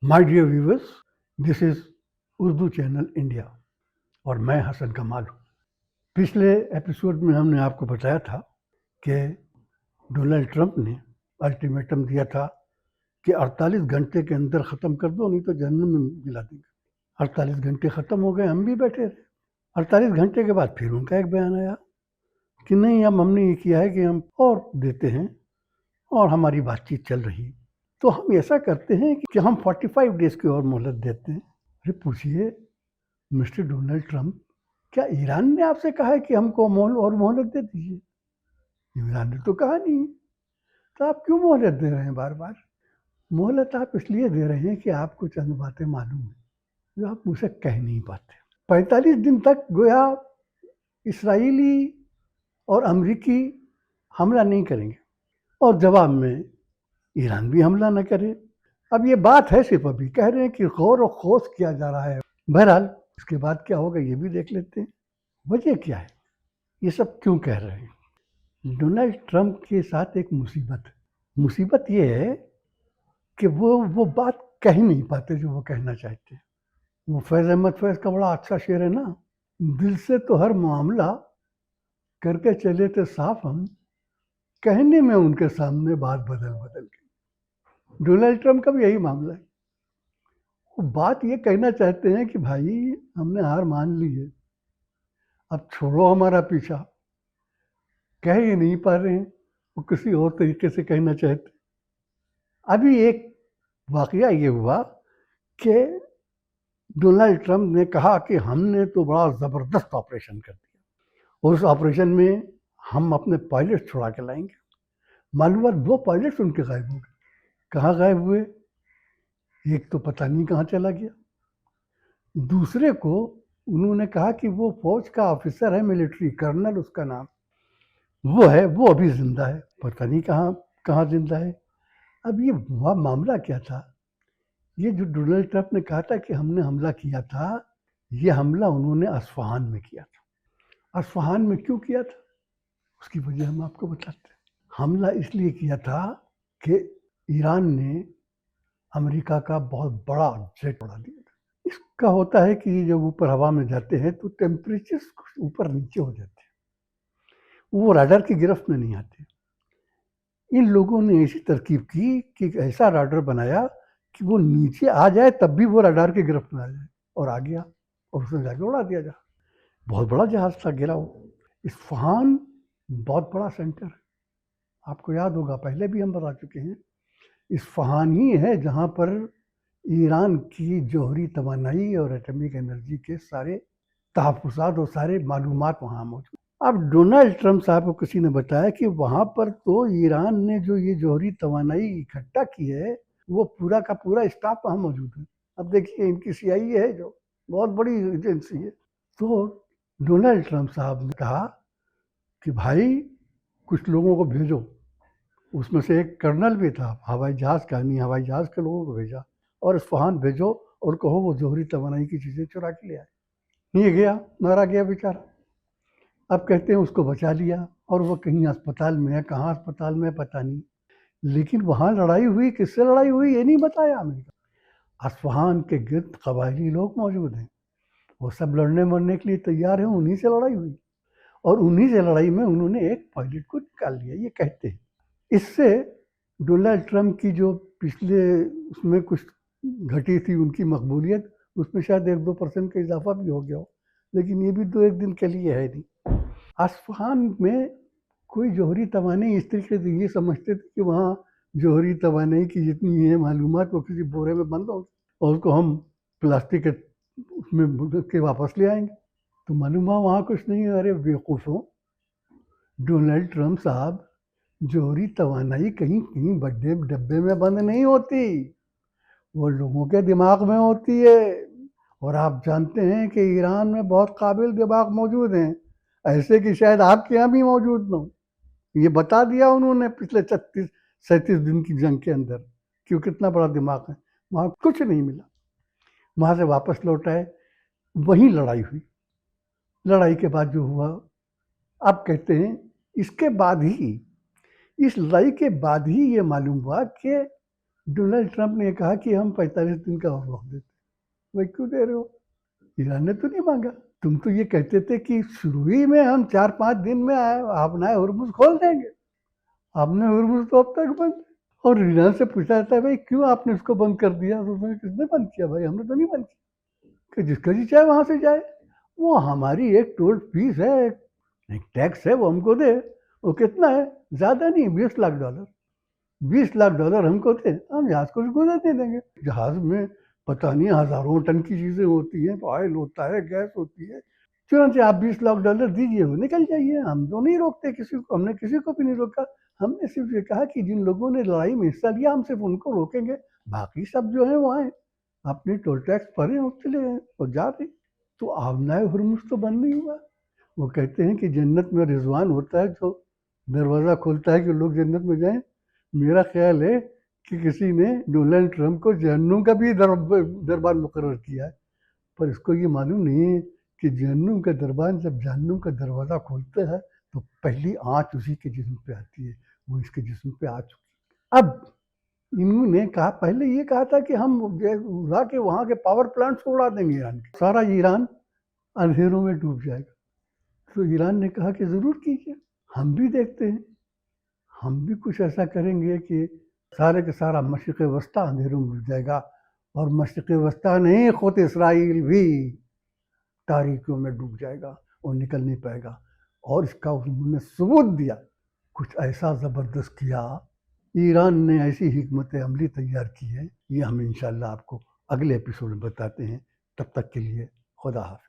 My dear viewers, this is Urdu channel India और मैं हसन कमाल हूँ। पिछले एपिसोड में हमने आपको बताया था कि डोनाल्ड ट्रंप ने अल्टीमेटम दिया था कि 48 घंटे के अंदर ख़त्म कर दो, नहीं तो जहन्नम में मिला देंगे। 48 घंटे ख़त्म हो गए, हम भी बैठे रहे। 48 घंटे के बाद फिर उनका एक बयान आया कि नहीं, अब हमने ये किया है कि हम और देते हैं और हमारी बातचीत चल रही है। तो हम ऐसा करते हैं कि हम 45 डेज की और मोहलत देते हैं। अरे पूछिए मिस्टर डोनाल्ड ट्रंप, क्या ईरान ने आपसे कहा है कि हमको और मोहलत दे दीजिए? ईरान ने तो कहा नहीं। तो आप क्यों मोहलत दे रहे हैं बार बार? मोहलत आप इसलिए दे रहे हैं कि आपको चंद बातें मालूम है जो आप मुझसे कह नहीं पाते। 45 दिन तक गोया इसराइली और अमरीकी हमला नहीं करेंगे और जवाब में ईरान भी हमला न करे। अब ये बात है, सिर्फ अभी कह रहे हैं कि गौर और खोज किया जा रहा है। बहरहाल इसके बाद क्या होगा ये भी देख लेते हैं। वजह क्या है, ये सब क्यों कह रहे हैं? डोनाल्ड ट्रंप के साथ एक मुसीबत है। मुसीबत ये है कि वो बात कह नहीं पाते जो वो कहना चाहते हैं। वो फैज़ अहमद फैज़ का बड़ा अच्छा शेर है ना, दिल से तो हर मामला करके चले थे साफ हम, कहने में उनके सामने बात बदल बदल के। डोनाल्ड ट्रंप का भी यही मामला है। वो बात ये कहना चाहते हैं कि भाई हमने हार मान ली है, अब छोड़ो हमारा पीछा। कह ही नहीं पा रहे हैं, वो किसी और तरीके से कहना चाहते। अभी एक वाकया ये हुआ कि डोनाल्ड ट्रंप ने कहा कि हमने तो बड़ा ज़बरदस्त ऑपरेशन कर दिया और उस ऑपरेशन में हम अपने पायलट छुड़ा के लाएंगे। मालूम हुआ 2 पायलट्स उनके गायब हो गए। कहाँ गायब हुए? एक तो पता नहीं कहाँ चला गया, दूसरे को उन्होंने कहा कि वो फौज का ऑफिसर है, मिलिट्री कर्नल उसका नाम, वो है, वो अभी जिंदा है, पता नहीं कहाँ कहाँ जिंदा है। अब ये मामला क्या था? ये जो डोनाल्ड ट्रंप ने कहा था कि हमने हमला किया था, ये हमला उन्होंने अस्फहान में किया था। अस्फहान में क्यों किया था उसकी वजह हम आपको बताते हैं। हमला इसलिए किया था कि ईरान ने अमेरिका का बहुत बड़ा जेट उड़ा दिया था। इसका होता है कि जब ऊपर हवा में जाते हैं तो टेम्परेचर ऊपर नीचे हो जाते हैं, वो राडार की गिरफ्त में नहीं आते। इन लोगों ने ऐसी तरकीब की कि ऐसा राडार बनाया कि वो नीचे आ जाए तब भी वो राडार की गिरफ्त में आ जाए, और आ गया और उसने जाके उड़ा दिया जहाज। बहुत बड़ा जहाज था, गिरा वो। इस्फहान बहुत बड़ा सेंटर है, आपको याद होगा पहले भी हम बता चुके हैं। इस्फहान ही है जहाँ पर ईरान की जौहरी तवानाई और एटॉमिक एनर्जी के सारे तहफ़्फ़ुज़ात और सारे मालूमात वहाँ मौजूद। अब डोनाल्ड ट्रंप साहब को किसी ने बताया कि वहाँ पर तो ईरान ने जो ये जौहरी तवानाई इकट्ठा की है, वो पूरा का पूरा स्टाफ वहाँ मौजूद है। अब देखिए, इनकी CIA है जो बहुत बड़ी एजेंसी है। तो डोनाल्ड ट्रंप साहब ने कहा कि भाई कुछ लोगों को भेजो। उसमें से एक कर्नल भी था हवाई जहाज़ का, नहीं हवाई जहाज़ के लोगों को भेजा और इस्फहान भेजो और कहो वो जौहरी तवानाई की चीज़ें चुरा के ले आए। नहीं गया, मारा गया बेचारा। अब कहते हैं उसको बचा लिया और वो कहीं अस्पताल में है, कहाँ अस्पताल में है पता नहीं। लेकिन वहाँ लड़ाई हुई, किससे लड़ाई हुई ये नहीं बताया अमेरिका। अस्फहान के गिर्द कबायली लोग मौजूद हैं, वो सब लड़ने मरने के लिए तैयार हैं, उन्हीं से लड़ाई हुई और उन्हीं से लड़ाई में उन्होंने एक पायलट को निकाल लिया, ये कहते हैं। इससे डोनाल्ड ट्रंप की जो पिछले उसमें कुछ घटी थी उनकी मकबूलियत, उसमें शायद 1-2% का इजाफा भी हो गया हो, लेकिन ये भी 2-1 दिन के लिए है नहीं। अस्फहान में कोई जौहरी तवानाई इस तरीके से ये समझते थे कि वहाँ जौहरी तवानाई की जितनी है मालूमात वो किसी बोरे में बंद हो और उसको हम प्लास्टिक के उसमें भर के वापस ले आएंगे। तो मालूम हुआ वहाँ कुछ नहीं है। अरे बेवकूफ़ों, डोनाल्ड ट्रंप साहब, जौहरी तवानाई कहीं कहीं बड़े डब्बे में बंद नहीं होती, वो लोगों के दिमाग में होती है। और आप जानते हैं कि ईरान में बहुत काबिल दिमाग मौजूद हैं, ऐसे कि शायद आपके यहाँ भी मौजूद न हो। ये बता दिया उन्होंने पिछले 36-37 दिन की जंग के अंदर कि वो कितना बड़ा दिमाग है। वहाँ कुछ नहीं मिला, वहाँ से वापस लौट आए, वहीं लड़ाई हुई। लड़ाई के बाद जो हुआ, अब कहते हैं इसके बाद ही, इस लड़ाई के बाद ही ये मालूम हुआ कि ڈونلڈ ٹرمپ نے کہا کہ ہم 45 دن کا اور وقت دیتے. بھائی کیوں دے رہے ہو؟ ایران نے تو نہیں مانگا. تم تو یہ کہتے تھے کہ شروع ہی میں ہم 4-5 دن میں آپ نئے ہرمز کھول دیں گے. آپ نے ہرمز تو اب تک بند. اور ایران سے پوچھا جاتا ہے بھائی کیوں آپ نے اس کو بند کر دیا؟ تو کس نے بند کیا؟ بھائی ہم نے تو نہیں بند کیا. کہ جس کا جی چاہے وہاں سے جائے. وہ ہماری ایک ٹول فیس ہے, ایک ٹیکس ہے, وہ ہم کو دے. وہ کتنا ہے؟ زیادہ نہیں, $20 لاکھ. $20 لاکھ ہم کو دے, ہم جہاز کو گزر دے دیں گے. جہاز میں پتہ نہیں ہزاروں ٹن کی چیزیں ہوتی ہیں, آئل ہوتا ہے, گیس ہوتی ہے. چنانچہ آپ $20 لاکھ دیجیے, وہ نکل جائیے. ہم تو نہیں روکتے کسی کو, ہم نے کسی کو بھی نہیں روکا. ہم نے صرف یہ کہا کہ جن لوگوں نے لڑائی میں حصہ لیا ہم صرف ان کو روکیں گے, باقی سب جو ہیں وہ آئیں, اپنی ٹول ٹیکس بھریں اور چلے گئے اور جا رہے. تو آبنائے ہرمز تو بند نہیں ہوا. وہ کہتے ہیں کہ جنت میں رضوان ہوتا ہے جو دروازہ کھولتا ہے کہ لوگ جنت میں جائیں. میرا خیال ہے کہ کسی نے ڈونلڈ ٹرمپ کو جہنم کا بھی دربار مقرر کیا ہے, پر اس کو یہ معلوم نہیں ہے کہ جہنم کا دربار جب جہنم کا دروازہ کھولتا ہے تو پہلی آنچ اسی کے جسم پہ آتی ہے, وہ اس کے جسم پہ آ چکی. اب انہوں نے کہا, پہلے یہ کہا تھا کہ ہم اڑا کے وہاں کے پاور پلانٹس کو اڑا دیں گے, ایران کے سارا ایران اندھیروں میں ڈوب جائے گا. تو ایران نے کہا کہ ضرور کیجیے, ہم بھی دیکھتے ہیں, ہم بھی کچھ ایسا کریں گے کہ سارے کے سارا مشرق وسطیٰ اندھیروں میں ڈوب جائے گا. اور مشرق وسطیٰ نہیں, خود اسرائیل بھی تاریکیوں میں ڈوب جائے گا اور نکل نہیں پائے گا. اور اس کا انہوں نے ثبوت دیا, کچھ ایسا زبردست کیا. ایران نے ایسی حکمت عملی تیار کی ہے, یہ ہم انشاءاللہ آپ کو اگلے ایپیسوڈ میں بتاتے ہیں. تب تک کے لیے خدا حافظ.